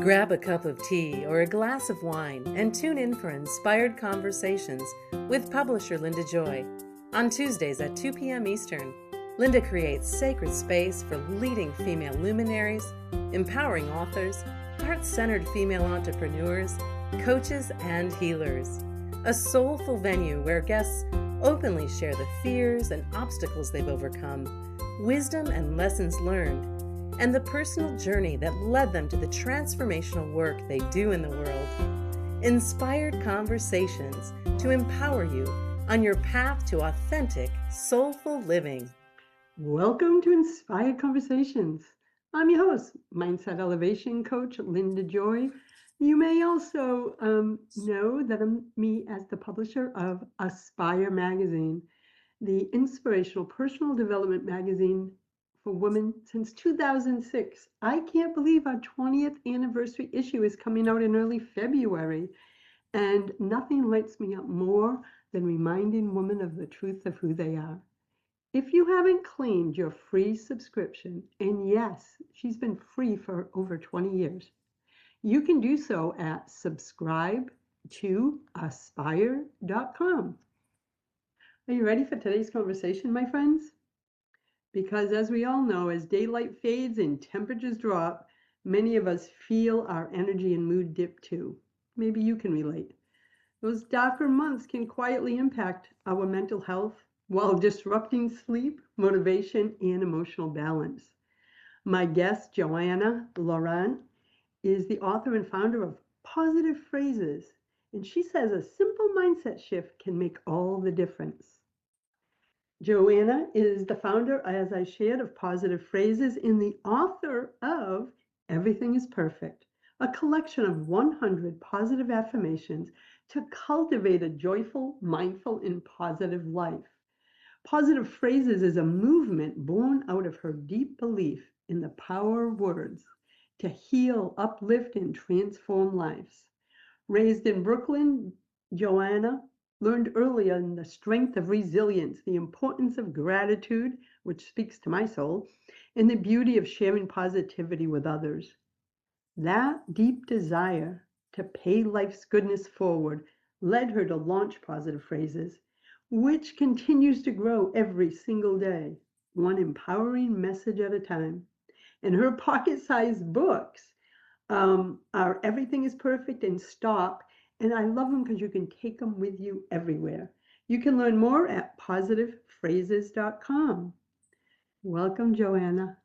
Grab a cup of tea or a glass of wine and tune in for Inspired Conversations with publisher Linda Joy. On Tuesdays at 2 p.m. Eastern, Linda creates sacred space for leading female luminaries, empowering authors, heart-centered female entrepreneurs, coaches, and healers. A soulful venue where guests openly share the fears and obstacles they've overcome, wisdom and lessons learned, and the personal journey that led them to the transformational work they do in the world. Inspired Conversations to empower you on your path to authentic, soulful living. Welcome to Inspired Conversations. I'm your host, Mindset Elevation Coach Linda Joy. You may also know that I'm me as the publisher of Aspire Magazine, the inspirational personal development magazine for women since 2006. I can't believe our 20th anniversary issue is coming out in early February, and nothing lights me up more than reminding women of the truth of who they are. If you haven't claimed your free subscription, and yes, she's been free for over 20 years, you can do so at subscribe2aspire.com. Are you ready for today's conversation, my friends? Because as we all know, as daylight fades and temperatures drop, many of us feel our energy and mood dip too. Maybe you can relate. Those darker months can quietly impact our mental health while disrupting sleep, motivation, and emotional balance. My guest, Johanna Laurent, is the author and founder of Positive Phrases, and she says a simple mindset shift can make all the difference. Johanna is the founder, as I shared, of Positive Phrases and the author of Everything is Perfect, a collection of 100 positive affirmations to cultivate a joyful, mindful, and positive life. Positive Phrases is a movement born out of her deep belief in the power of words to heal, uplift, and transform lives. Raised in Brooklyn, Johanna learned early on the strength of resilience, the importance of gratitude, which speaks to my soul, and the beauty of sharing positivity with others. That deep desire to pay life's goodness forward led her to launch Positive Phrases, which continues to grow every single day, one empowering message at a time. And her pocket-sized books are Everything is Perfect and Stop. And I love them because you can take them with you everywhere. You can learn more at positivephrases.com. Welcome, Johanna.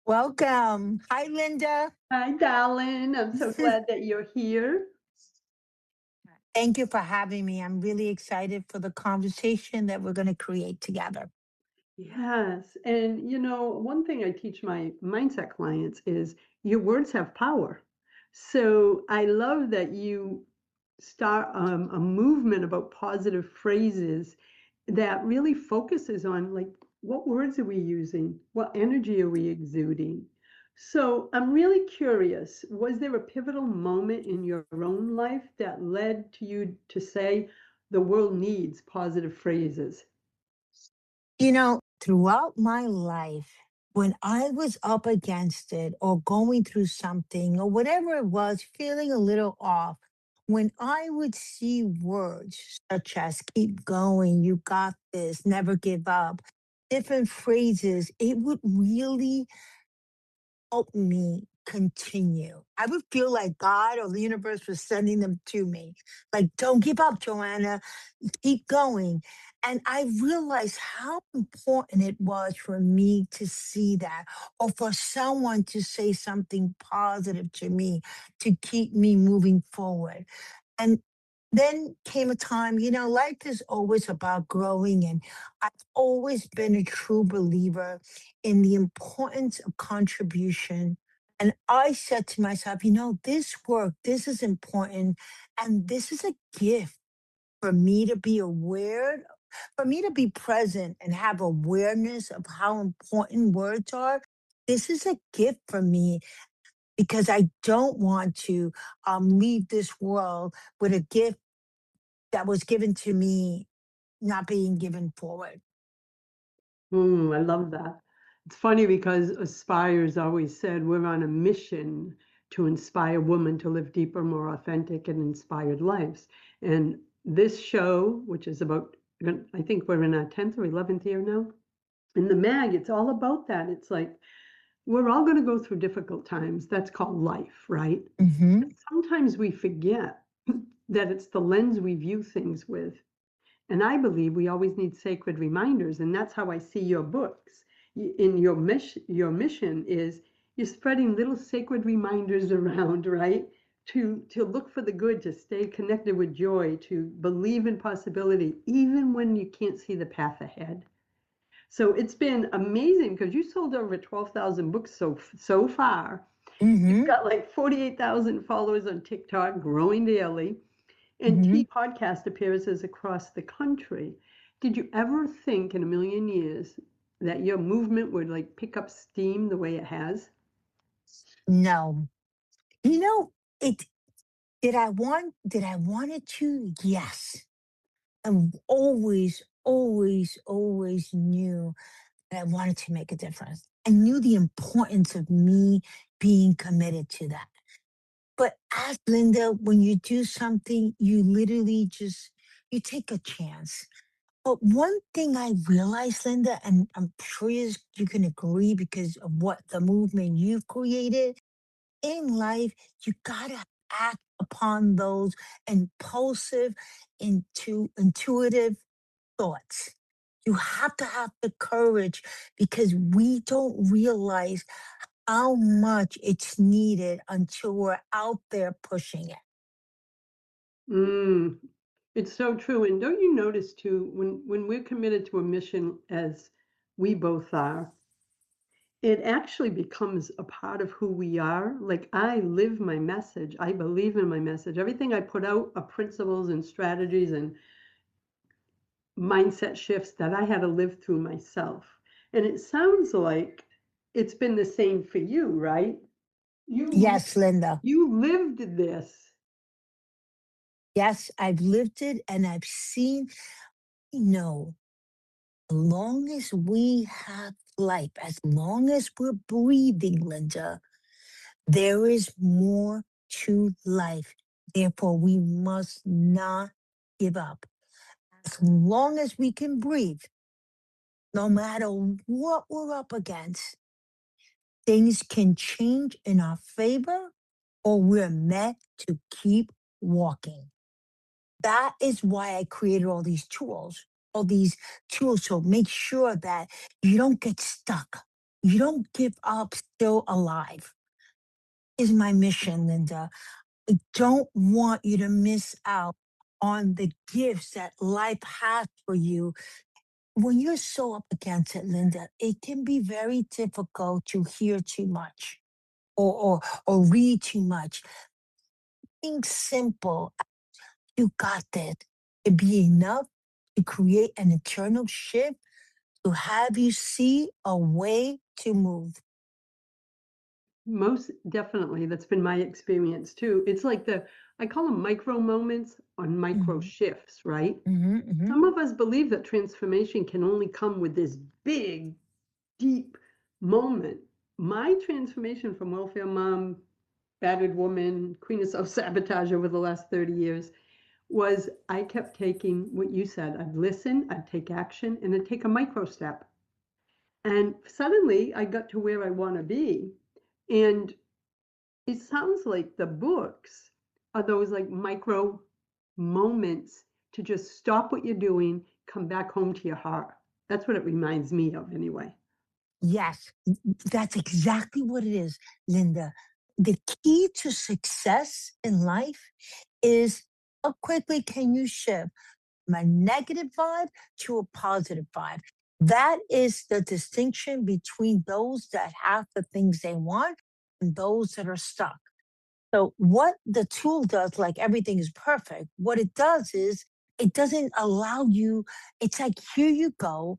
Welcome. Hi, Linda. Hi, darling. I'm so glad that you're here. Thank you for having me. I'm really excited for the conversation that we're going to create together. Yes. And one thing I teach my mindset clients is your words have power. So I love that you start a movement about positive phrases that really focuses on, like, what words are we using? What energy are we exuding? So I'm really curious, was there a pivotal moment in your own life that led to you to say the world needs positive phrases? Throughout my life, when I was up against it or going through something or whatever it was, feeling a little off, when I would see words such as keep going, you got this, never give up, different phrases, it would really help me continue. I would feel like God or the universe was sending them to me. Like, don't give up, Joanna, keep going. And I realized how important it was for me to see that, or for someone to say something positive to me to keep me moving forward. And then came a time, life is always about growing. And I've always been a true believer in the importance of contribution. And I said to myself, this work, this is important. And this is a gift for me to be aware, for me to be present and have awareness of how important words are. This is a gift for me because I don't want to leave this world with a gift that was given to me not being given forward. I love that. It's funny because Aspire's always said we're on a mission to inspire women to live deeper, more authentic, and inspired lives. And this show, which is about, I think we're in our 10th or 11th year now, in the mag, it's all about that. It's like, we're all going to go through difficult times. That's called life, right? Mm-hmm. Sometimes we forget that it's the lens we view things with. And I believe we always need sacred reminders. And that's how I see your books. In your mission is you're spreading little sacred reminders around, right? To look for the good, to stay connected with joy, to believe in possibility, even when you can't see the path ahead. So it's been amazing because you sold over 12,000 books so far. You've Mm-hmm. got like 48,000 followers on TikTok, growing daily, and Mm-hmm. podcast appearances across the country. Did you ever think in a million years that your movement would like pick up steam the way it has? No. You know, it did I want it to? Yes. I always knew that I wanted to make a difference. I knew the importance of me being committed to that. But as Linda, when you do something, you literally just you take a chance. But one thing I realized, Linda, and I'm sure you can agree because of what the movement you've created in life, you gotta act upon those impulsive, intuitive thoughts. You have to have the courage because we don't realize how much it's needed until we're out there pushing it. Mm, it's so true. And don't you notice too, when we're committed to a mission as we both are, it actually becomes a part of who we are. Like I live my message. I believe in my message. Everything I put out are principles and strategies and mindset shifts that I had to live through myself. And it sounds like it's been the same for you, right? You Yes, Linda. you lived this. Yes, I've lived it and I've seen, no, as long as we have life, as long as we're breathing, Linda, there is more to life. Therefore, we must not give up. As long as we can breathe, no matter what we're up against, things can change in our favor or we're meant to keep walking. That is why I created all these tools. So make sure that you don't get stuck. You don't give up still alive is my mission, Linda. I don't want you to miss out on the gifts that life has for you. When you're so up against it, Linda, it can be very difficult to hear too much or read too much. Think simple. You got this. It be enough to create an internal shift to have you see a way to move. Most definitely. That's been my experience too. It's like I call them micro moments on micro Hmm. shifts, right? Hmm. Hmm. Some of us believe that transformation can only come with this big, deep moment. My transformation from welfare mom, battered woman, queen of self sabotage over the last 30 years was I kept taking what you said. I'd listen, I'd take action, and I'd take a micro step. And suddenly I got to where I want to be. And it sounds like the books are those like micro moments to just stop what you're doing, come back home to your heart. That's what it reminds me of, anyway. Yes, that's exactly what it is, Linda. The key to success in life is how quickly can you shift from a negative vibe to a positive vibe. That is the distinction between those that have the things they want and those that are stuck. So, what the tool does, like everything is perfect, what it does is it doesn't allow you, it's like, here you go,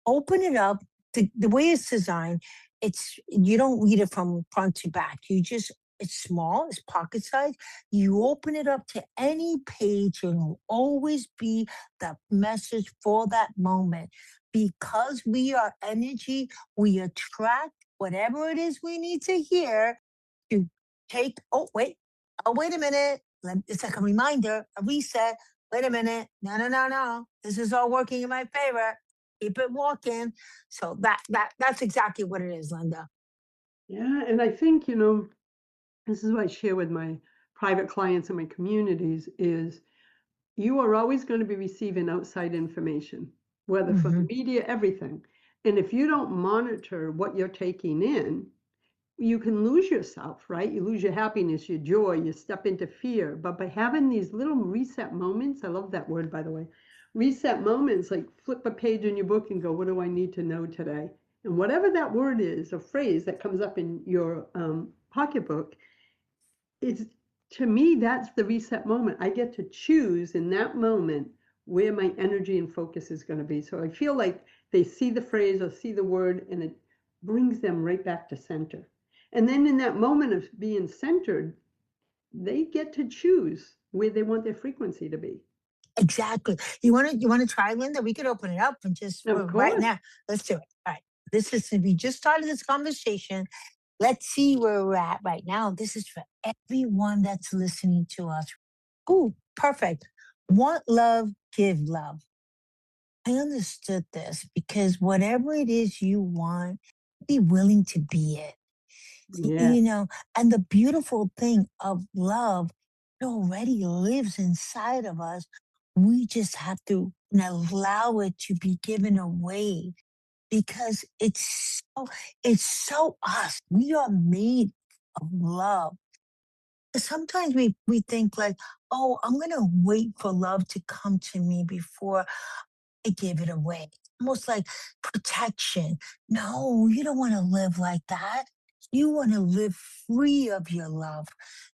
open it up. The way it's designed, it's you don't read it from front to back. You just it's small, it's pocket size. You open it up to any page, and it'll always be the message for that moment. Because we are energy, we attract whatever it is we need to hear to wait a minute. It's like a reminder, a reset. Wait a minute. No, no, no, no. This is all working in my favor. Keep it walking. So that's exactly what it is, Linda. Yeah, and I think, this is what I share with my private clients and my communities is you are always going to be receiving outside information, whether from Hmm. the media, everything. And if you don't monitor what you're taking in, you can lose yourself, right? You lose your happiness, your joy, you step into fear. But by having these little reset moments, I love that word, by the way, reset moments, like flip a page in your book and go, what do I need to know today? And whatever that word is, or phrase that comes up in your pocketbook, it's, to me, that's the reset moment. I get to choose in that moment where my energy and focus is going to be. So I feel like they see the phrase or see the word and it brings them right back to center. And then in that moment of being centered, they get to choose where they want their frequency to be. Exactly. You want to try, Linda? We could open it up and just Of for right course. now. Let's do it. All right. We just started this conversation. Let's see where we're at right now. This is for everyone that's listening to us. Oh, perfect. Want love, give love. I understood this because whatever it is you want, be willing to be it. Yeah. You know, and the beautiful thing of love, it already lives inside of us. We just have to allow it to be given away because it's so us. We are made of love. Sometimes we think like, oh, I'm gonna wait for love to come to me before I give it away. Almost like protection. No, you don't want to live like that. You want to live free of your love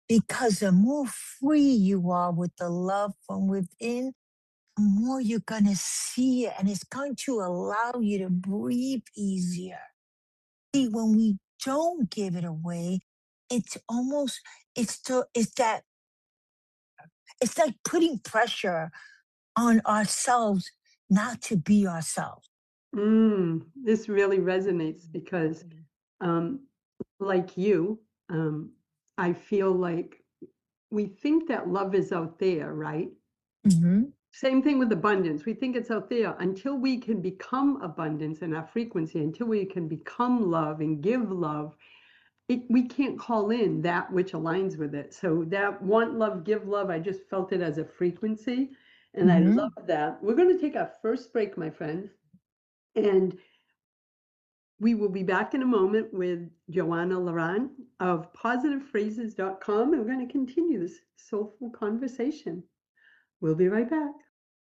because the more free you are with the love from within, the more you're going to see it and it's going to allow you to breathe easier. See, when we don't give it away, it's almost, it's like putting pressure on ourselves not to be ourselves. This really resonates because, um, like you, um, I feel like we think that love is out there, right? Mhm. Same thing with abundance. We think it's out there until we can become abundance in our frequency, until we can become love and give love. We can't call in that which aligns with it. So that want love, give love, I just felt it as a frequency. And I Mhm. love that. We're going to take our first break, my friends. And we will be back in a moment with Johanna Laurent of positivephrases.com. And we're going to continue this soulful conversation. We'll be right back.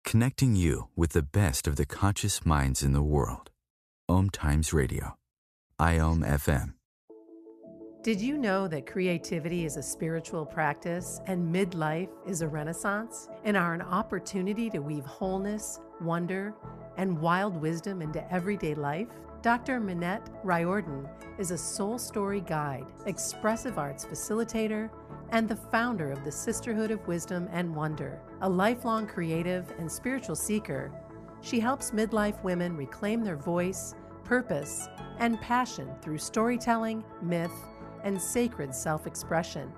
Connecting you with the best of the conscious minds in the world. Om Times Radio. IOM FM. Did you know that creativity is a spiritual practice and midlife is a renaissance and are an opportunity to weave wholeness, wonder, and wild wisdom into everyday life? Dr. Minette Riordan is a soul story guide, expressive arts facilitator, and the founder of the Sisterhood of Wisdom and Wonder. A lifelong creative and spiritual seeker, she helps midlife women reclaim their voice, purpose, and passion through storytelling, myth, and sacred self-expression.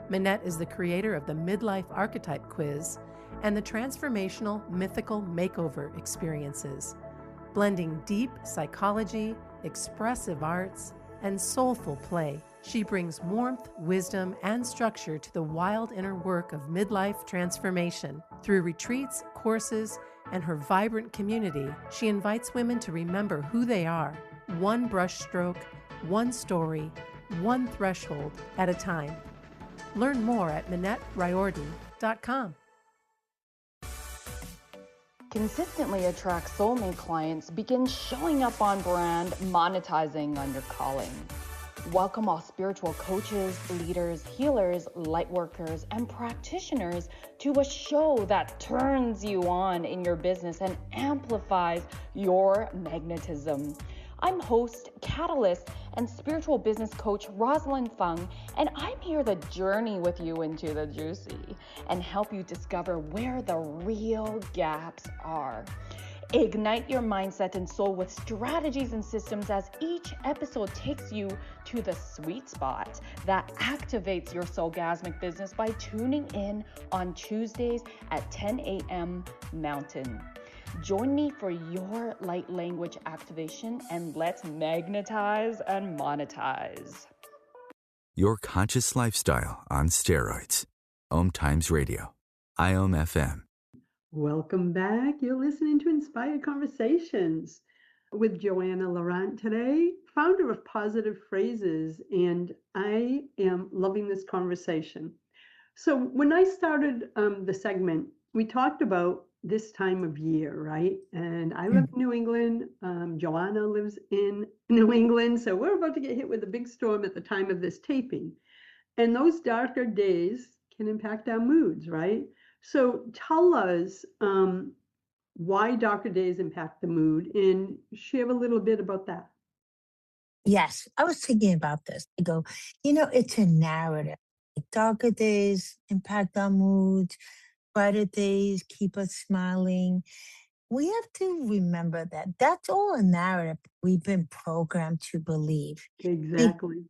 Minette is the creator of the Midlife Archetype Quiz and the transformational mythical makeover experiences, blending deep psychology, expressive arts, and soulful play. She brings warmth, wisdom, and structure to the wild inner work of midlife transformation. Through retreats, courses, and her vibrant community, she invites women to remember who they are, one brushstroke, one story, one threshold at a time. Learn more at MinetteRiordan.com. Consistently attract soulmate clients, begin showing up on brand, monetizing on your calling. Welcome all spiritual coaches, leaders, healers, light workers, and practitioners to a show that turns you on in your business and amplifies your magnetism. I'm host, catalyst, and spiritual business coach Rosalind Fung, and I'm here to journey with you into the juicy and help you discover where the real gaps are. Ignite your mindset and soul with strategies and systems as each episode takes you to the sweet spot that activates your soulgasmic business by tuning in on Tuesdays at 10 a.m. Mountain. Join me for your light language activation and let's magnetize and monetize. Your conscious lifestyle on steroids. Om Times Radio. IOM FM. Welcome back. You're listening to Inspired Conversations with Johanna Laurent today, founder of Positive Phrases, and I am loving this conversation. So when I started the segment, we talked about this time of year, right? And I live in New England. Joanna lives in New England. So we're about to get hit with a big storm at the time of this taping. And those darker days can impact our moods, right? So tell us why darker days impact the mood and share a little bit about that. Yes, I was thinking about this. I go, it's a narrative. Darker days impact our moods, brighter days keep us smiling. We have to remember that that's all a narrative we've been programmed to believe. Exactly.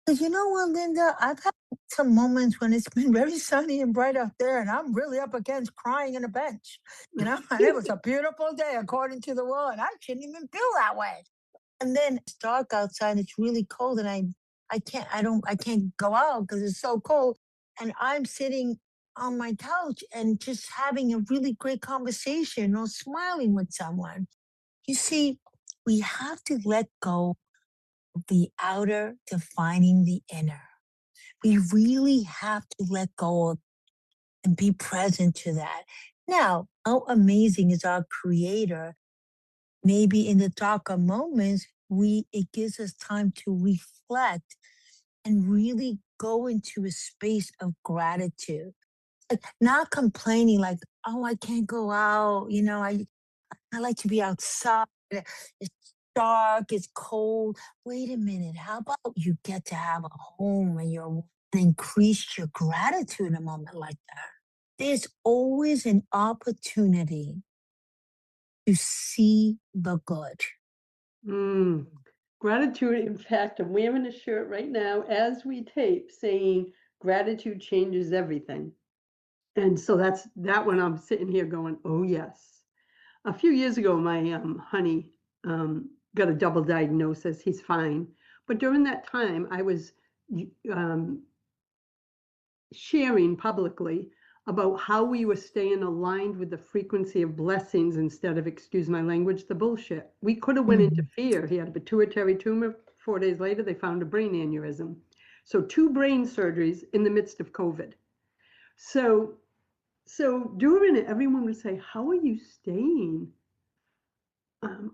Because you know what, Linda? I've had some moments when it's been very sunny and bright out there, and I'm really up against crying in a bench, and it was a beautiful day according to the world. I shouldn't even feel that way. And then it's dark outside and it's really cold, and I can't go out because it's so cold. And I'm sitting on my couch and just having a really great conversation or smiling with someone. You see, we have to let go of the outer defining the inner. We really have to let go of and be present to that. Now, how amazing is our creator? Maybe in the darker moments, it gives us time to reflect and really go into a space of gratitude. Like not complaining, like, oh, I can't go out. I like to be outside. It's dark, it's cold. Wait a minute. How about you get to have a home and increase your gratitude in a moment like that? There's always an opportunity to see the good. Gratitude, in fact, I'm wearing a shirt right now as we tape saying gratitude changes everything. And so that's that when I'm sitting here going, oh, yes. A few years ago, my honey got a double diagnosis. He's fine. But during that time, I was sharing publicly about how we were staying aligned with the frequency of blessings instead of, excuse my language, the bullshit. We could have went into fear. He had a pituitary tumor. 4 days later, they found a brain aneurysm. So 2 brain surgeries in the midst of COVID. So during it, everyone would say, how are you staying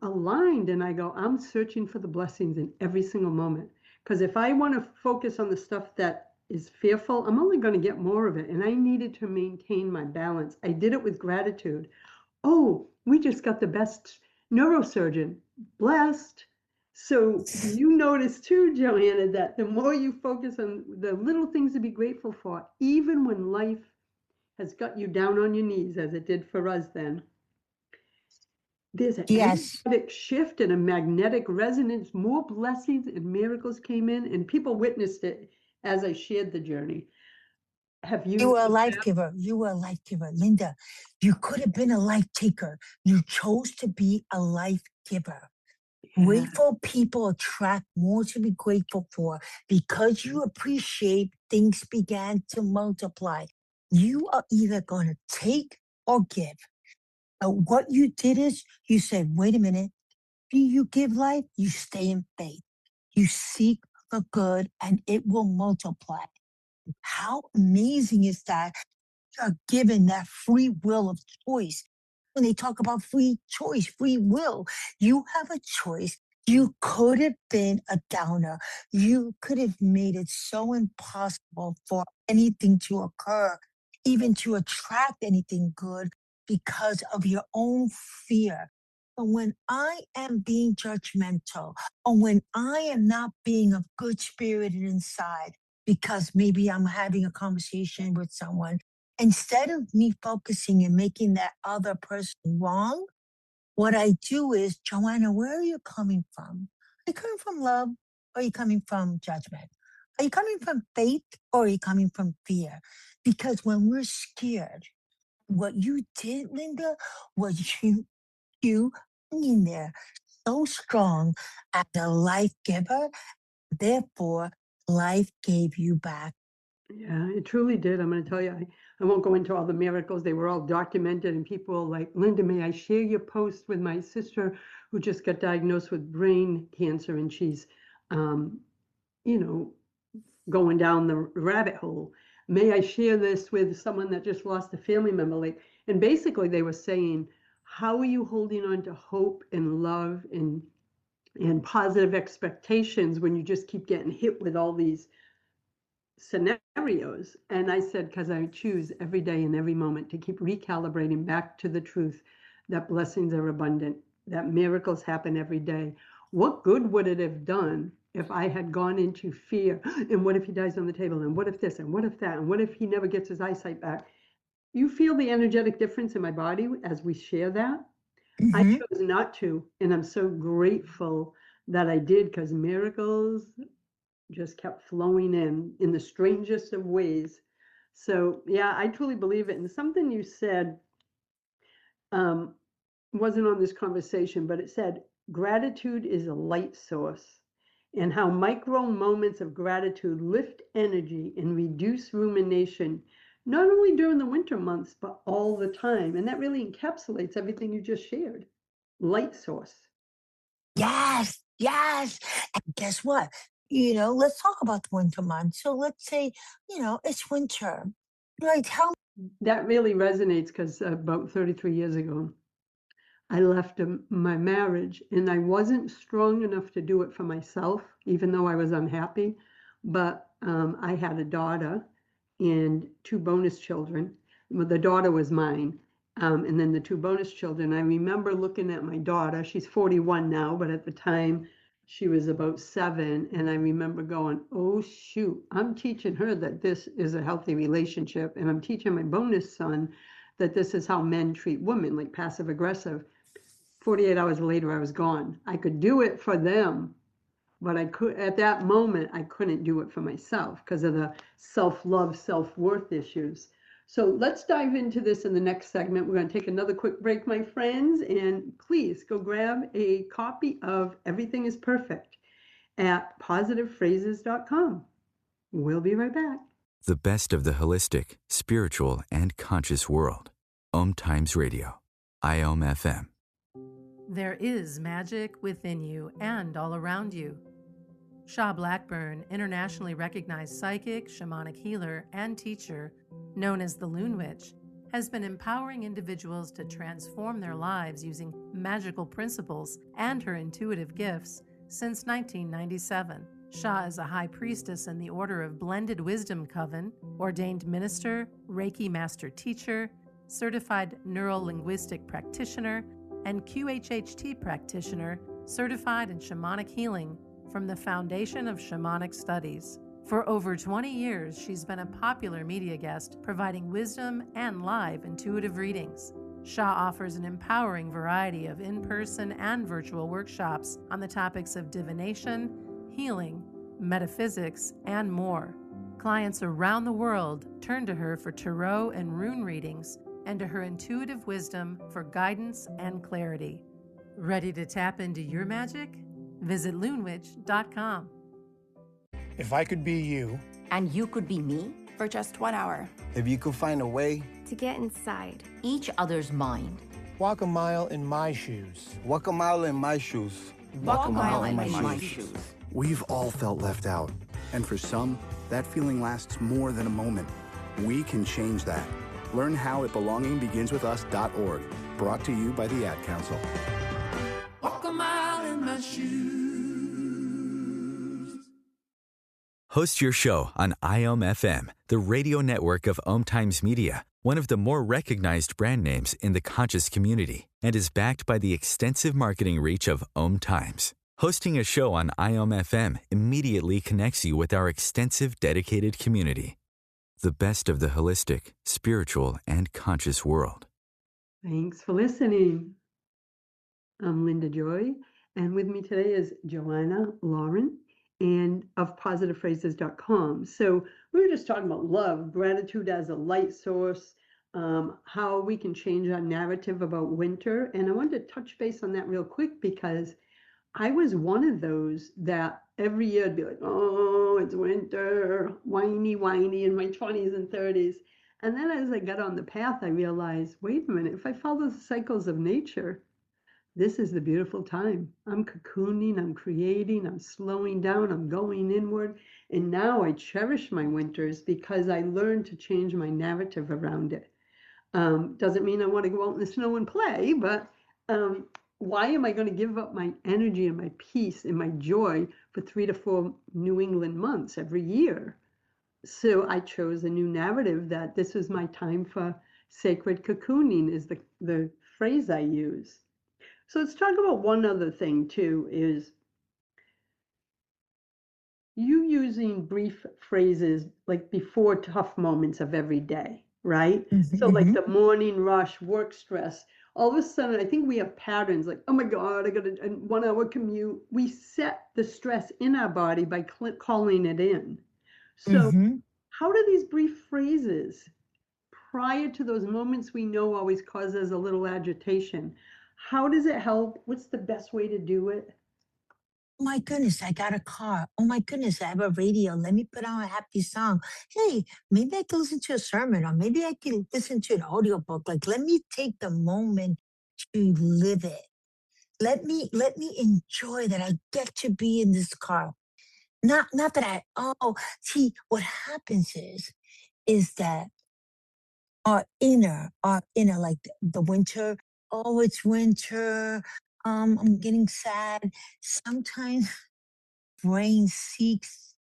aligned? And I go, I'm searching for the blessings in every single moment. Because if I want to focus on the stuff that is fearful, I'm only going to get more of it. And I needed to maintain my balance. I did it with gratitude. Oh, we just got the best neurosurgeon. Blessed. So you notice too, Johanna, that the more you focus on the little things to be grateful for, even when life has got you down on your knees, as it did for us then, there's an energetic shift and a magnetic resonance. More blessings and miracles came in, and people witnessed it as I shared the journey. You were a life giver. You were a life giver. Linda, you could have been a life taker. You chose to be a life giver. Yeah. Grateful people attract more to be grateful for because you appreciate things began to multiply. You are either going to take or give. What you did is you said, wait a minute, do you give life? You stay in faith. You seek the good and it will multiply. How amazing is that? You're given that free will of choice. When they talk about free choice, free will, you have a choice. You could have been a downer. You could have made it so impossible for anything to occur, even to attract anything good because of your own fear. But when I am being judgmental, or when I am not being of good spirited inside, because maybe I'm having a conversation with someone, instead of me focusing and making that other person wrong, What I do is, Joanna, where are you coming from? Are you coming from love or are you coming from judgment? Are you coming from faith or are you coming from fear? Because when we're scared, what you did, Linda, was you hanging there so strong as a life giver. Therefore, life gave you back. Yeah, it truly did. I'm going to tell you, I won't go into all the miracles. They were all documented, and people like, Linda, may I share your post with my sister who just got diagnosed with brain cancer, and she's, um, you know, going down the rabbit hole. May I share this with someone that just lost a family member? Like, and basically they were saying, how are you holding on to hope and love and positive expectations when you just keep getting hit with all these scenarios? And I said, because I choose every day and every moment to keep recalibrating back to the truth that blessings are abundant, that miracles happen every day. What good would it have done if I had gone into fear? And what if he dies on the table? And what if this? And what if that? And what if he never gets his eyesight back? You feel the energetic difference in my body as we share that? I Mhm. chose not to. And I'm so grateful that I did, because miracles just kept flowing in the strangest of ways. So yeah, I truly believe it. And something you said um, wasn't on this conversation, but it said gratitude is a light source, and how micro moments of gratitude lift energy and reduce rumination, not only during the winter months, but all the time. And that really encapsulates everything you just shared. Light source. Yes, yes. And guess what? Let's talk about the winter months. So let's say, it's winter. Right? How That really resonates because about 33 years ago, I left my marriage, and I wasn't strong enough to do it for myself, even though I was unhappy. But I had a daughter and two bonus children. Well, the daughter was mine. And then the two bonus children. I remember looking at my daughter. She's 41 now, but at the time she was about 7. And I remember going, oh, shoot, I'm teaching her that this is a healthy relationship. And I'm teaching my bonus son that this is how men treat women, like passive aggressive. 48 hours later, I was gone. I could do it for them, but at that moment, I couldn't do it for myself because of the self-love, self-worth issues. So let's dive into this in the next segment. We're going to take another quick break, my friends, and please go grab a copy of Everything is Perfect at positivephrases.com. We'll be right back. The best of the holistic, spiritual, and conscious world. Om Times Radio. IOM FM. There is magic within you and all around you. Sha Blackburn, internationally recognized psychic, shamanic healer, and teacher, known as the Loon Witch, has been empowering individuals to transform their lives using magical principles and her intuitive gifts since 1997. Sha is a high priestess in the Order of Blended Wisdom Coven, ordained minister, Reiki master teacher, certified neuro-linguistic practitioner, and QHHT practitioner, certified in shamanic healing from the Foundation of Shamanic Studies. For over 20 years, she's been a popular media guest, providing wisdom and live intuitive readings. Sha offers an empowering variety of in-person and virtual workshops on the topics of divination, healing, metaphysics, and more. Clients around the world turn to her for tarot and rune readings and to her intuitive wisdom for guidance and clarity. Ready to tap into your magic? Visit loonwitch.com. If I could be you, and you could be me, for just 1 hour. If you could find a way To get inside each other's mind. walk a mile in my shoes. walk a mile in my shoes. Walk a mile in my shoes. We've all felt left out, and for some, that feeling lasts more than a moment. We can change that. Learn how at belongingbeginswithus.org. Brought to you by the Ad Council. Walk a mile in my shoes. Host your show on IOM FM, the radio network of Om Times Media, one of the more recognized brand names in the conscious community, and is backed by the extensive marketing reach of Om Times. Hosting a show on IOM FM immediately connects you with our extensive dedicated community. The best of the holistic, spiritual, and conscious world. Thanks for listening. I'm Linda Joy, and with me today is Johanna Laurent and of positivephrases.com. So we were just talking about love, gratitude as a light source, how we can change our narrative about winter. And I wanted to touch base on that real quick because I was one of those that every year I'd be like, oh, it's winter, whiny in my 20s and 30s. And then as I got on the path, I realized, wait a minute, if I follow the cycles of nature, this is the beautiful time. I'm cocooning, I'm creating, I'm slowing down, I'm going inward. And now I cherish my winters because I learned to change my narrative around it. Doesn't mean I want to go out in the snow and play, but why am I going to give up my energy and my peace and my joy for 3 to 4 New England months every year? So I chose a new narrative that this was my time for sacred cocooning is the phrase I use. So let's talk about one other thing too, is you using brief phrases like before tough moments of every day, right? So like the morning rush, work stress, all of a sudden, I think we have patterns like, oh my God, I got a 1 hour commute. We set the stress in our body by calling it in. So how do these brief phrases prior to those moments we know always causes a little agitation? How does it help? What's the best way to do it? Oh my goodness, I got a car. Oh my goodness, I have a radio. Let me put on a happy song. Hey, maybe I can listen to a sermon or maybe I can listen to an audiobook. Like, let me take the moment to live it. Let me enjoy that I get to be in this car. Not that see, what happens is that our inner, like the winter, oh, it's winter. I'm getting sad. Sometimes brain seeks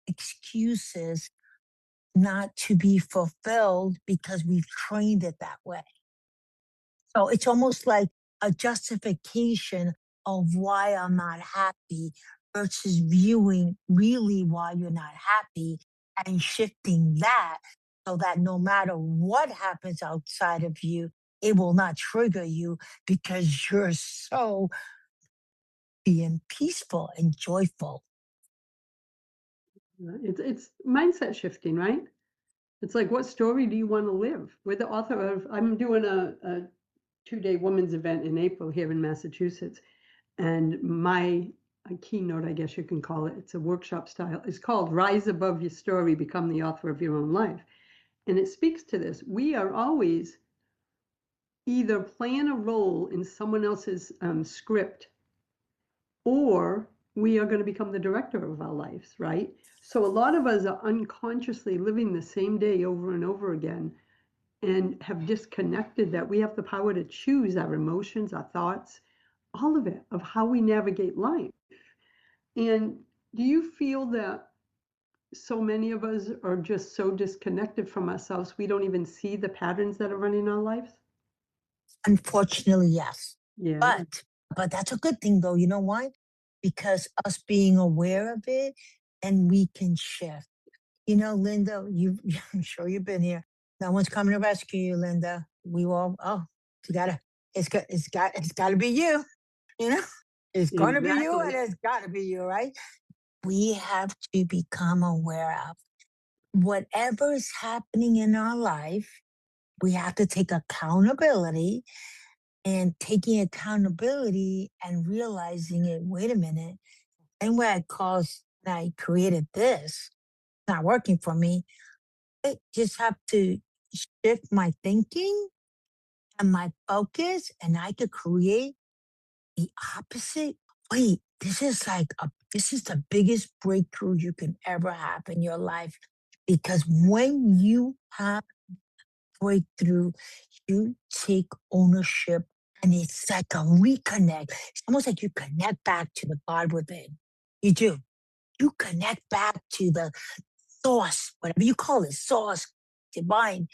excuses not to be fulfilled because we've trained it that way. So it's almost like a justification of why I'm not happy versus viewing really why you're not happy and shifting that so that no matter what happens outside of you, it will not trigger you because you're so being peaceful and joyful. It's mindset shifting, right? It's like, what story do you want to live? We're the author of, I'm doing a 2-day women's event in April here in Massachusetts. And my keynote, I guess you can call it, it's a workshop style, is called Rise Above Your Story, Become the Author of Your Own Life. And it speaks to this. We are always either playing a role in someone else's script, or we are going to become the director of our lives, right? So a lot of us are unconsciously living the same day over and over again and have disconnected that we have the power to choose our emotions, our thoughts, all of it, of how we navigate life. And do you feel that so many of us are just so disconnected from ourselves, we don't even see the patterns that are running our lives? Unfortunately, yes. Yeah. But that's a good thing though. You know why? Because us being aware of it and we can shift. You know, Linda, I'm sure you've been here. No one's coming to rescue you, Linda. We all you gotta it's gotta be you, you know? It's gonna be you and it's gotta be you, right? We have to become aware of whatever is happening in our life. We have to take accountability and taking accountability and realizing it, wait a minute, and where I created this, not working for me. I just have to shift my thinking and my focus, and I could create the opposite. Wait, this is the biggest breakthrough you can ever have in your life. Because when you have breakthrough, you take ownership and it's like a reconnect. It's almost like you connect back to the God within. You do. You connect back to the source, whatever you call it, source, divine,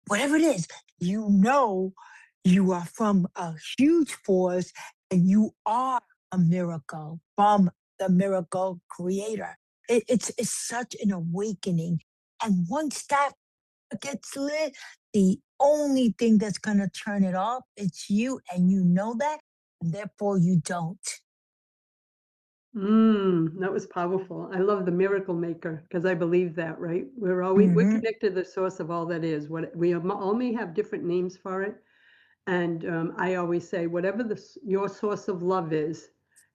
whatever it is. You know you are from a huge force and you are a miracle from the miracle creator. It's such an awakening. And once that gets lit, the only thing that's going to turn it off, it's you. And you know that. and therefore you don't. That was powerful. I love the miracle maker because I believe that, right? We're connected to the source of all that is. What we all may have different names for it, and I always say, whatever your source of love is,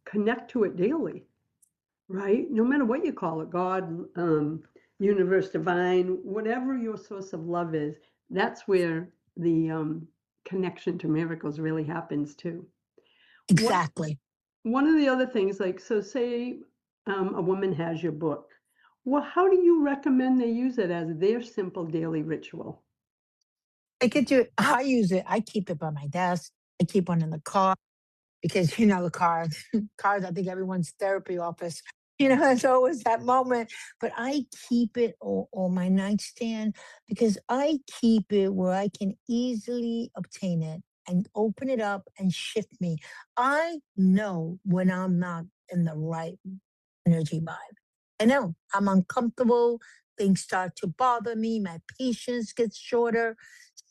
connect to it daily, right? No matter what you call it, God, universe, divine, whatever your source of love is, that's where the connection to miracles really happens too. Exactly. One of the other things, like, so say a woman has your book. Well, how do you recommend they use it as their simple daily ritual? I use it. I keep it by my desk. I keep one in the car because the cars. I think everyone's therapy office. It's always that moment. But I keep it on my nightstand because I keep it where I can easily obtain it and open it up and shift me. I know when I'm not in the right energy vibe. I know I'm uncomfortable. Things start to bother me. My patience gets shorter.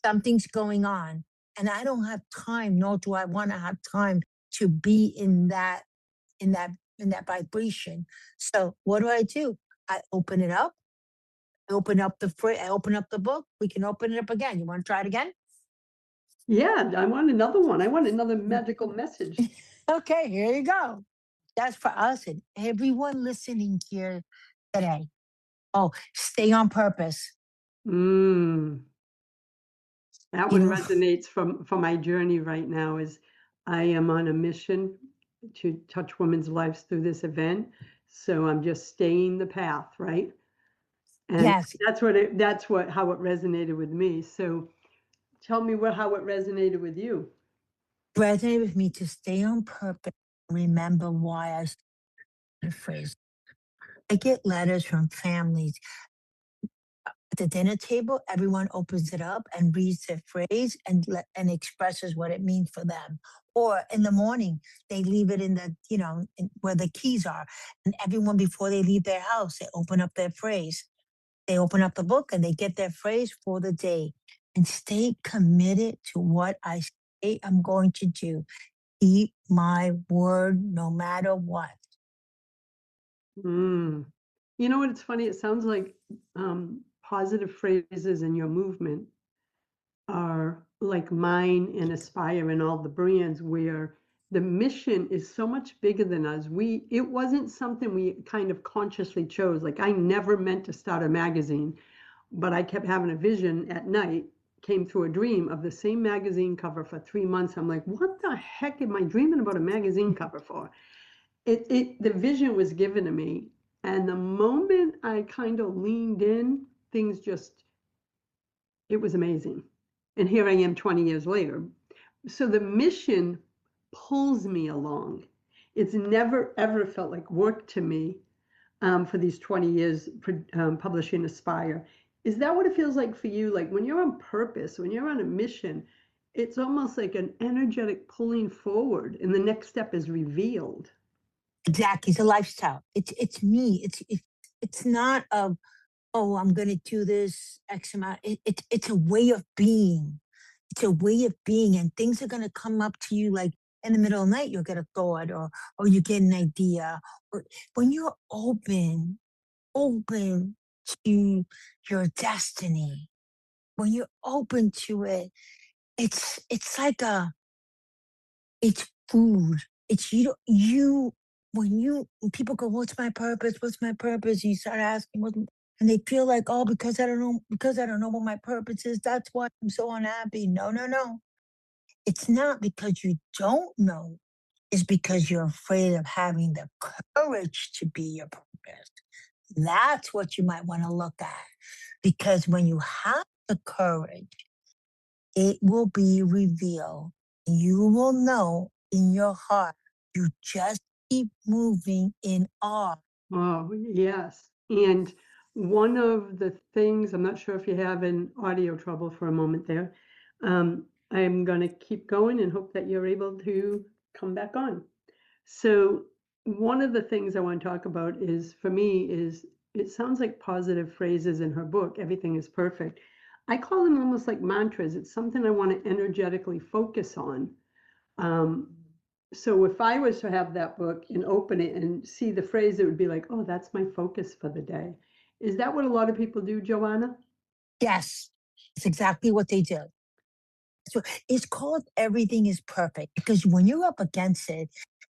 Something's going on. And I don't have time, nor do I want to have time to be in that, in that vibration. So what do? I open it up. I open up I open up the book. We can open it up again. You want to try it again? Yeah, I want another one. I want another magical message. Okay, here you go. That's for us and everyone listening here today. Oh, stay on purpose. That one resonates for my journey right now. Is I am on a mission to touch women's lives through this event. So I'm just staying the path, right? And yes, how it resonated with me. So tell me how it resonated with you. Resonated with me to stay on purpose. Remember why I started the phrase. I get letters from families at the dinner table. Everyone opens it up and reads their phrase and expresses what it means for them. Or in the morning, they leave it in the where the keys are, and everyone before they leave their house, they open up their phrase. They open up the book and they get their phrase for the day, and stay committed to what I say I'm going to do. Keep my word no matter what. You know what? It's funny. It sounds like positive phrases in your movement are like mine and Aspire and all the brands where the mission is so much bigger than us. It wasn't something we kind of consciously chose. Like I never meant to start a magazine, but I kept having a vision at night, came through a dream of the same magazine cover for 3 months. I'm like, what the heck am I dreaming about a magazine cover for? The vision was given to me. And the moment I kind of leaned in, it was amazing. And here I am 20 years later. So the mission pulls me along. It's never, ever felt like work to me for these 20 years publishing Aspire. Is that what it feels like for you? Like when you're on purpose, when you're on a mission, it's almost like an energetic pulling forward and the next step is revealed. Exactly. It's a lifestyle. It's me. It's not a, oh, I'm gonna do this X amount. It's a way of being. It's a way of being, and things are gonna come up to you like in the middle of the night. You'll get a thought, or you get an idea. Or when you're open to your destiny, when you're open to it, it's like it's food. It's when people go, what's my purpose? What's my purpose? You start asking and they feel like, oh, because I don't know what my purpose is, that's why I'm so unhappy. No, no, no. It's not because you don't know. It's because you're afraid of having the courage to be your purpose. That's what you might want to look at. Because when you have the courage, it will be revealed. You will know in your heart. You just keep moving in awe. Oh, yes. And one of the things, I'm not sure if you have an audio trouble for a moment there. I'm going to keep going and hope that you're able to come back on. So one of the things I want to talk about is, for me, is it sounds like positive phrases in her book, Everything is Perfect. I call them almost like mantras. It's something I want to energetically focus on. So if I was to have that book and open it and see the phrase, it would be like, oh, that's my focus for the day. Is that what a lot of people do, Joanna? Yes, it's exactly what they do. So it's called Everything is Perfect because when you're up against it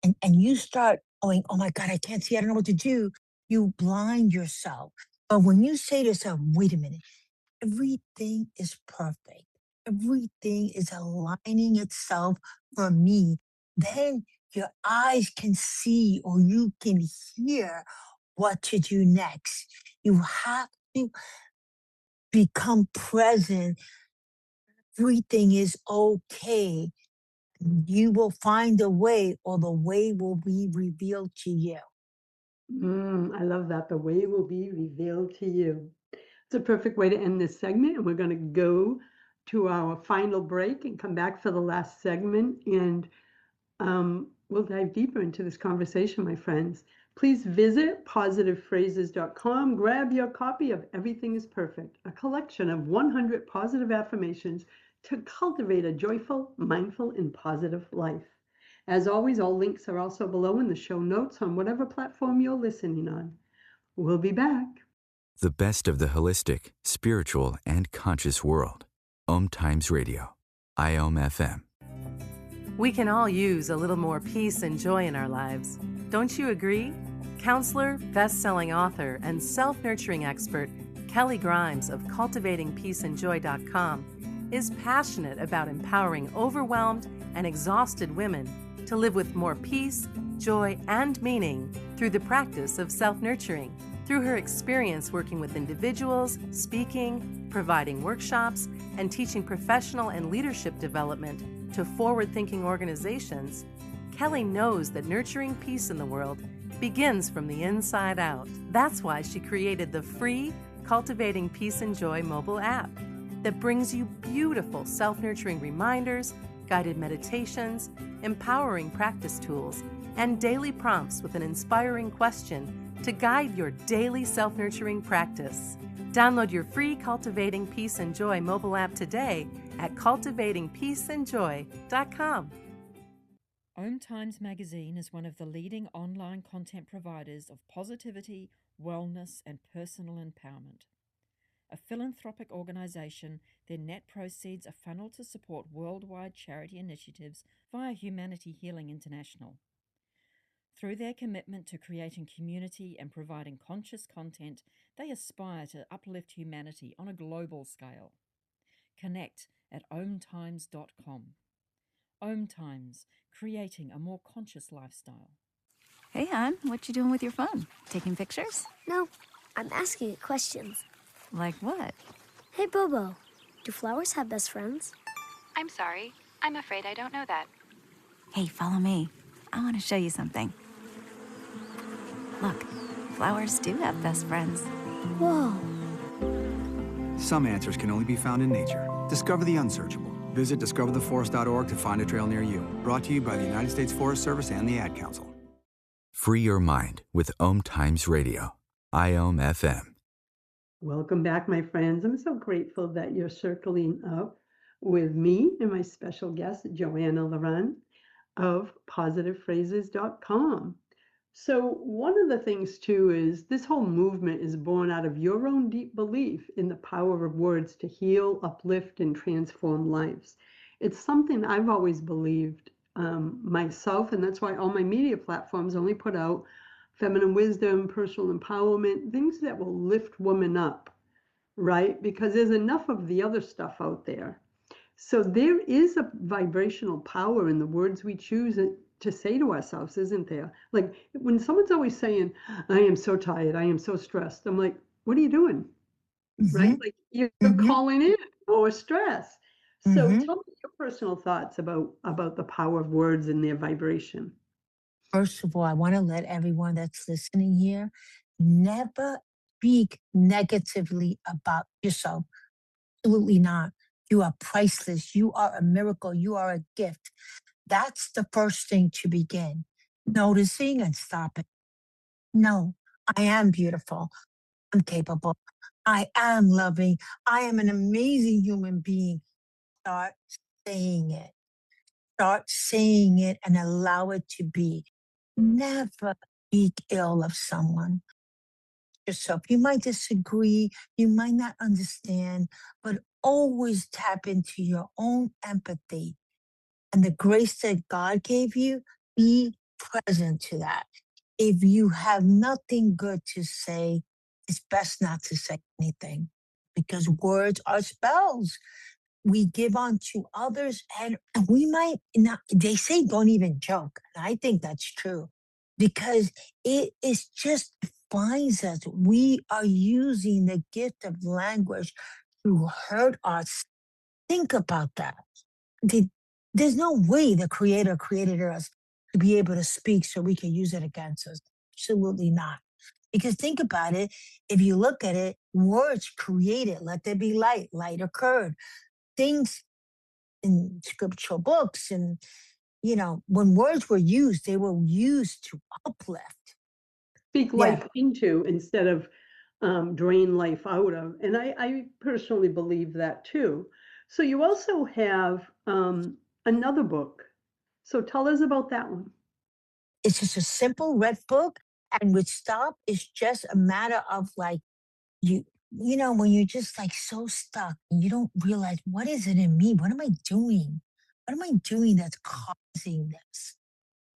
and you start going, oh my God, I can't see, I don't know what to do, you blind yourself. But when you say to yourself, wait a minute, everything is perfect, everything is aligning itself for me, then your eyes can see or you can hear what to do next. You have to become present. Everything is okay. You will find a way, or the way will be revealed to you. I love that. The way will be revealed to you. It's a perfect way to end this segment. And we're going to go to our final break and come back for the last segment. And we'll dive deeper into this conversation, my friends. Please visit positivephrases.com. Grab your copy of Everything is Perfect, a collection of 100 positive affirmations to cultivate a joyful, mindful, and positive life. As always, all links are also below in the show notes on whatever platform you're listening on. We'll be back. The best of the holistic, spiritual, and conscious world. Om Times Radio. IOM FM. We can all use a little more peace and joy in our lives. Don't you agree? Counselor, best-selling author, and self-nurturing expert Kelly Grimes of CultivatingPeaceAndJoy.com is passionate about empowering overwhelmed and exhausted women to live with more peace, joy, and meaning through the practice of self-nurturing. Through her experience working with individuals, speaking, providing workshops, and teaching professional and leadership development to forward-thinking organizations, Kelly knows that nurturing peace in the world begins from the inside out. That's why she created the free Cultivating Peace and Joy mobile app that brings you beautiful self-nurturing reminders, guided meditations, empowering practice tools, and daily prompts with an inspiring question to guide your daily self-nurturing practice. Download your free Cultivating Peace and Joy mobile app today at cultivatingpeaceandjoy.com. Om Times Magazine is one of the leading online content providers of positivity, wellness, and personal empowerment. A philanthropic organization, their net proceeds are funneled to support worldwide charity initiatives via Humanity Healing International. Through their commitment to creating community and providing conscious content, they aspire to uplift humanity on a global scale. Connect at omtimes.com. Om Times, creating a more conscious lifestyle. Hey, hon, what you doing with your phone? Taking pictures? No, I'm asking it questions. Like what? Hey, Bobo, do flowers have best friends? I'm sorry. I'm afraid I don't know that. Hey, follow me. I want to show you something. Look, flowers do have best friends. Whoa. Some answers can only be found in nature. Discover the unsearchable. Visit discovertheforest.org to find a trail near you. Brought to you by the United States Forest Service and the Ad Council. Free your mind with Om Times Radio. IOM FM. Welcome back, my friends. I'm so grateful that you're circling up with me and my special guest, Johanna Laurent of positivephrases.com. So one of the things too is this whole movement is born out of your own deep belief in the power of words to heal, uplift, and transform lives. It's something I've always believed myself, and that's why all my media platforms only put out feminine wisdom, personal empowerment, things that will lift women up, right? Because there's enough of the other stuff out there. So there is a vibrational power in the words we choose to say to ourselves, isn't there? Like when someone's always saying, I am so tired, I am so stressed, I'm like, what are you doing? Right? Like you're calling in more stress. So tell me your personal thoughts about the power of words and their vibration. First of all, I want to let everyone that's listening here never speak negatively about yourself. Absolutely not. You are priceless. You are a miracle. You are a gift. That's the first thing to begin. Noticing and stopping. No, I am beautiful. I'm capable. I am loving. I am an amazing human being. Start saying it. start saying it and allow it to be. Never speak ill of someone. Yourself. You might disagree, you might not understand, but always tap into your own empathy and the grace that God gave you. Be present to that. If you have nothing good to say, it's best not to say anything because words are spells we give on to others, and we might not. They say don't even joke, and I think that's true because it is just defines us. We are using the gift of language to hurt us. Think about that. Did, there's no way the creator created us to be able to speak so we can use it against us. Absolutely not. Because think about it, if you look at it, words created, let there be light, light occurred. Things in scriptural books and, when words were used, they were used to uplift. Speak life into instead of drain life out of. And I personally believe that too. So you also have another book. So tell us about that one. It's just a simple red book. And with stop, it's just a matter of like, when you're just like so stuck and you don't realize what is it in me? What am I doing? What am I doing that's causing this?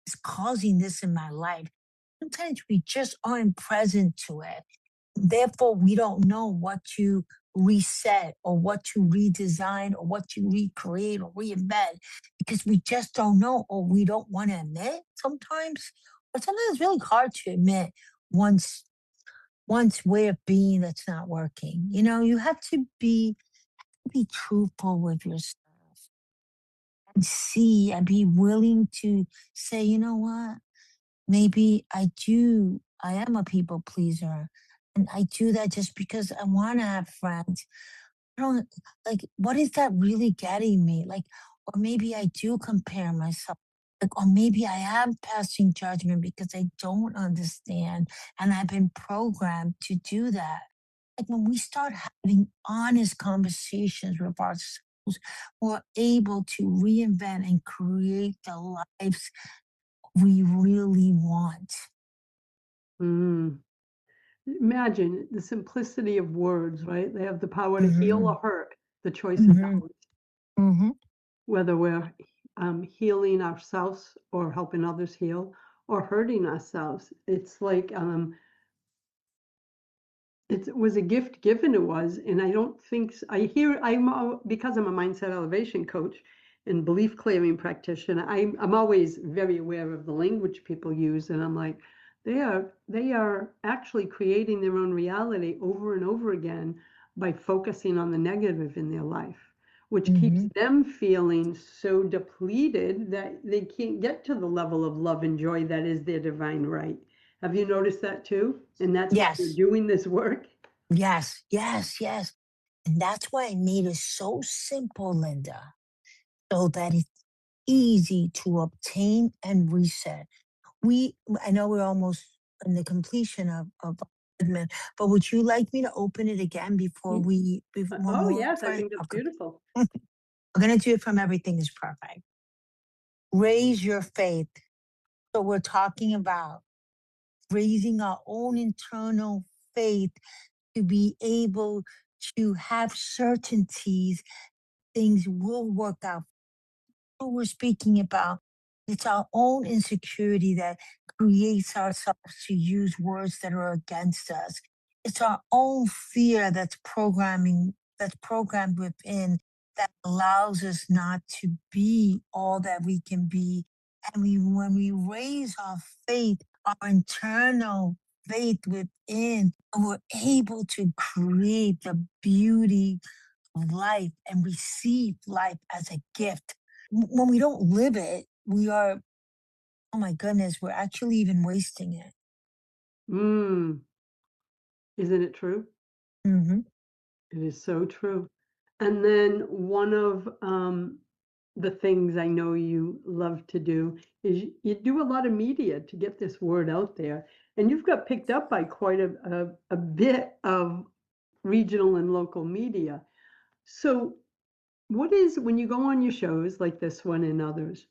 It's causing this in my life. Sometimes we just aren't present to it. Therefore, we don't know what to reset or what to redesign or what to recreate or reinvent because we just don't know or we don't want to admit sometimes. But sometimes it's really hard to admit once way of being that's not working. You have to be truthful with yourself and see and be willing to say, you know what? Maybe I am a people pleaser. And I do that just because I want to have friends. I don't like, what is that really getting me? Like, or maybe I do compare myself. Like, or maybe I am passing judgment because I don't understand and I've been programmed to do that. Like when we start having honest conversations with ourselves, we're able to reinvent and create the lives we really want. Imagine the simplicity of words, right? They have the power to heal or hurt. The choice is ours. Whether we're healing ourselves or helping others heal or hurting ourselves. It's like it was a gift given to us, and I don't think because I'm a mindset elevation coach and belief clearing practitioner. I'm always very aware of the language people use, and I'm like, they are actually creating their own reality over and over again by focusing on the negative in their life, which keeps them feeling so depleted that they can't get to the level of love and joy that is their divine right. Have you noticed that too? And that's why you're doing this work? Yes. And that's why I made it so simple, Linda, so that it's easy to obtain and reset. I know we're almost in the completion of admin, but would you like me to open it again before we? Oh, yes, I think that's beautiful. We're going to do it from Everything is Perfect. Raise your faith. So we're talking about raising our own internal faith to be able to have certainties things will work out. What we're speaking about, it's our own insecurity that creates ourselves to use words that are against us. It's our own fear that's programmed within that allows us not to be all that we can be. And when we raise our faith, our internal faith within, we're able to create the beauty of life and receive life as a gift. When we don't live it, we are, oh my goodness, we're actually even wasting it. Isn't it true? It is so true. And then one of the things I know you love to do is you do a lot of media to get this word out there. And you've got picked up by quite a bit of regional and local media. So What is, when you go on your shows like this one and others,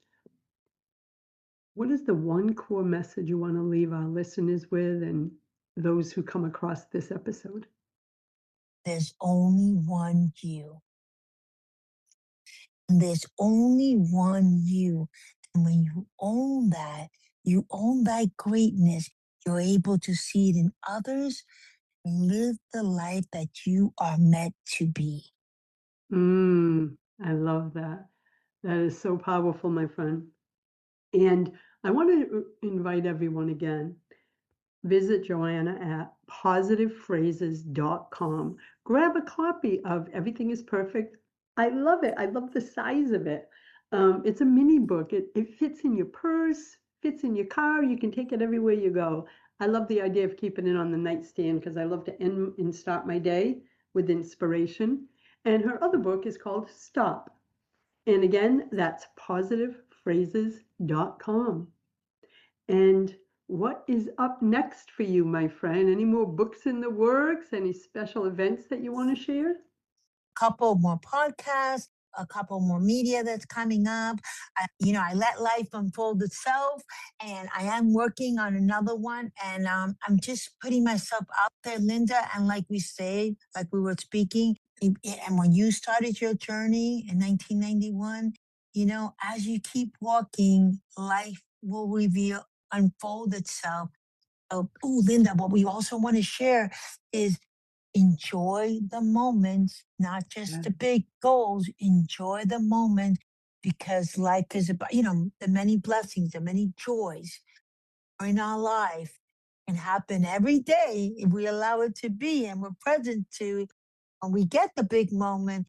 what is the one core message you want to leave our listeners with and those who come across this episode? There's only one you. And there's only one you. And when you own that greatness, you're able to see it in others and live the life that you are meant to be. I love that. That is so powerful, my friend. And I want to invite everyone again. Visit Johanna at positivephrases.com. Grab a copy of Everything is Perfect. I love it. I love the size of it. It's a mini book. It fits in your purse, fits in your car. You can take it everywhere you go. I love the idea of keeping it on the nightstand because I love to end and start my day with inspiration. And her other book is called Stop. And again, that's positivephrases.com. And what is up next for you, my friend? Any more books in the works? Any special events that you want to share? Couple more podcasts, a couple more media that's coming up. I let life unfold itself, and I am working on another one. And I'm just putting myself out there, Linda. And like we were speaking, and when you started your journey in 1991, as you keep walking, life will unfold itself. Linda, what we also want to share is enjoy the moments, not just the big goals. Enjoy the moment because life is about, the many blessings, the many joys in our life can happen every day if we allow it to be and we're present to. When we get the big moment,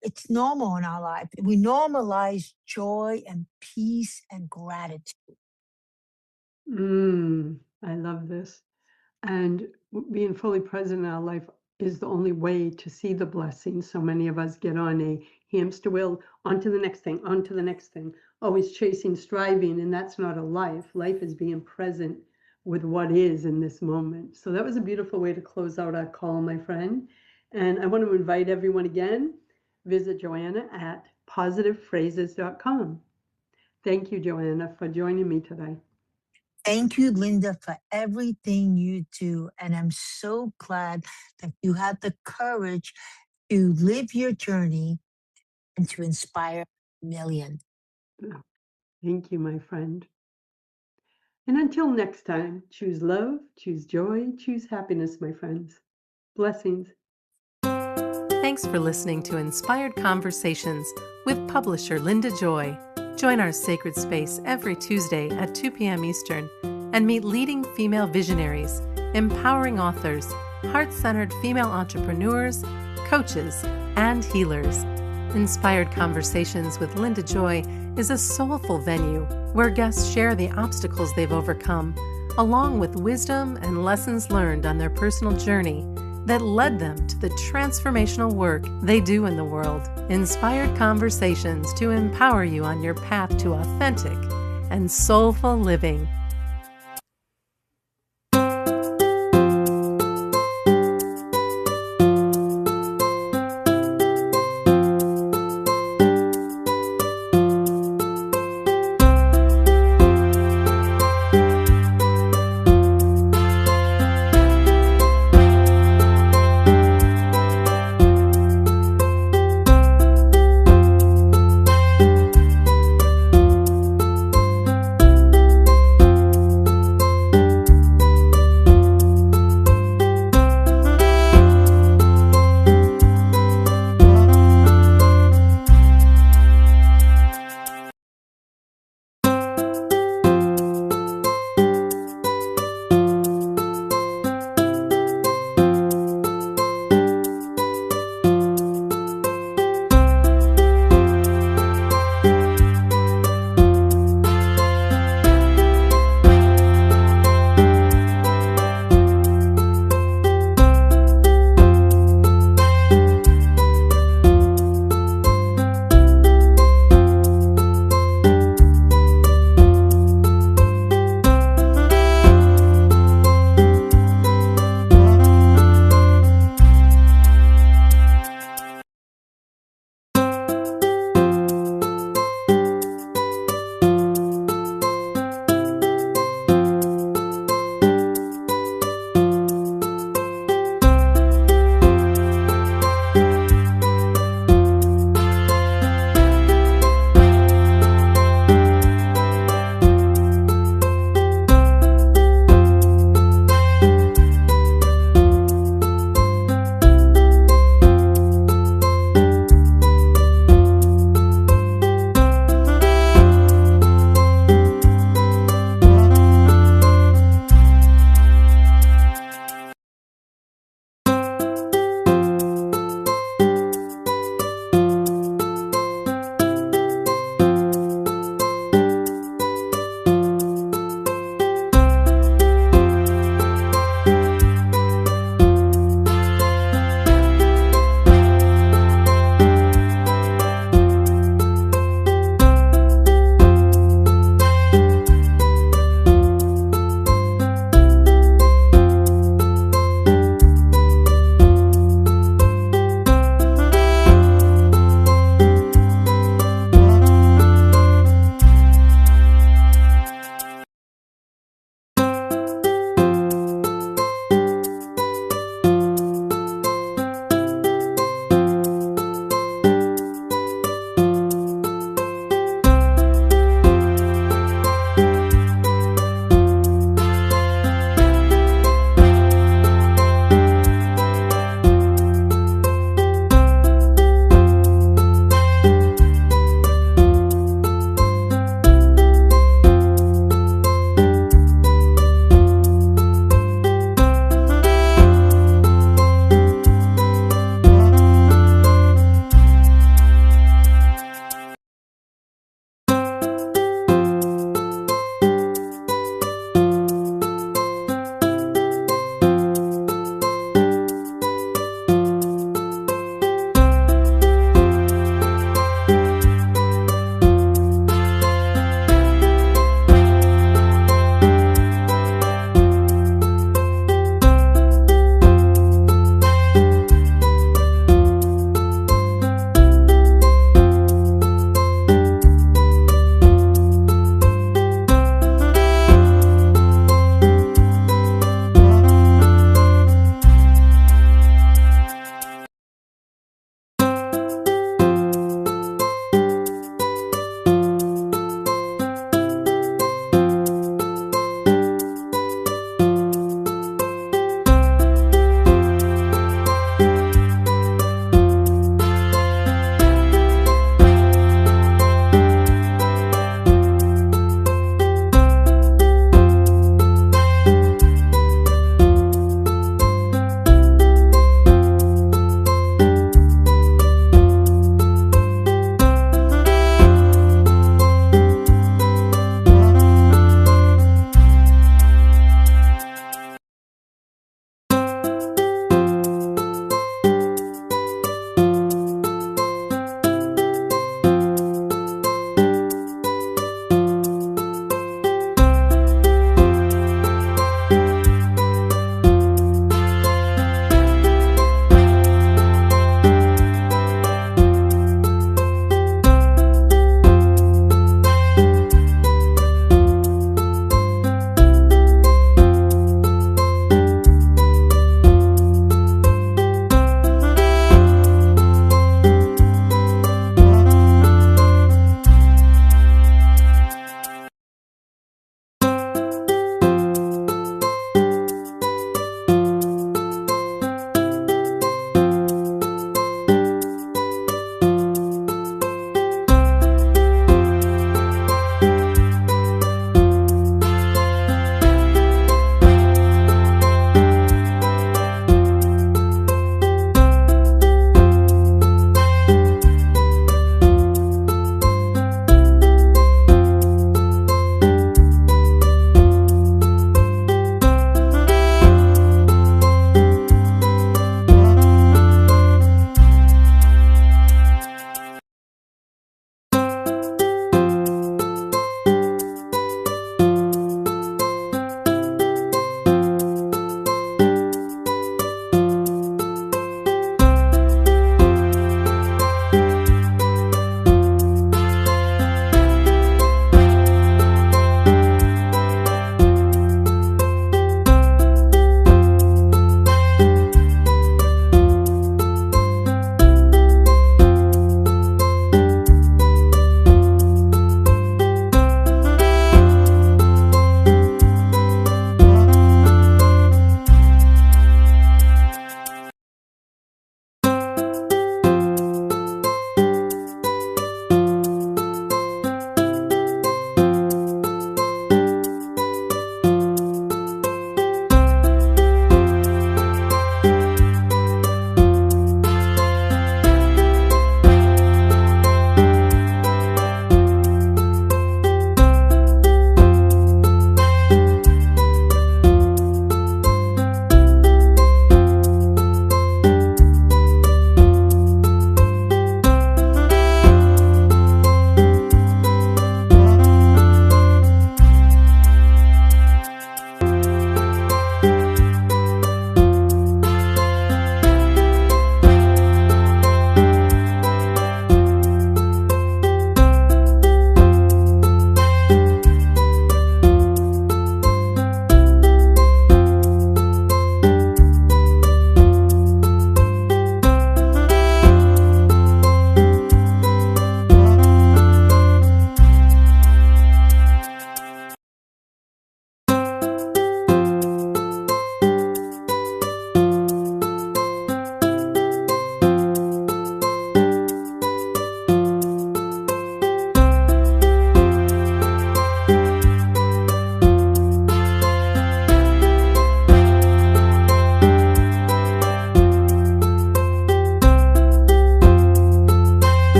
it's normal in our life. We normalize joy and peace and gratitude. I love this. And being fully present in our life is the only way to see the blessings. So many of us get on a hamster wheel, onto the next thing, onto the next thing, always chasing, striving, and that's not a life. Life is being present with what is in this moment. So that was a beautiful way to close out our call, my friend. And I want to invite everyone again, visit Johanna at positivephrases.com. Thank you, Johanna, for joining me today. Thank you, Linda, for everything you do. And I'm so glad that you had the courage to live your journey and to inspire millions. Thank you, my friend. And until next time, choose love, choose joy, choose happiness, my friends. Blessings. Thanks for listening to Inspired Conversations with publisher Linda Joy. Join our sacred space every Tuesday at 2 p.m. Eastern and meet leading female visionaries, empowering authors, heart-centered female entrepreneurs, coaches, and healers. Inspired Conversations with Linda Joy is a soulful venue where guests share the obstacles they've overcome, along with wisdom and lessons learned on their personal journey that led them to the transformational work they do in the world. Inspired Conversations to empower you on your path to authentic and soulful living.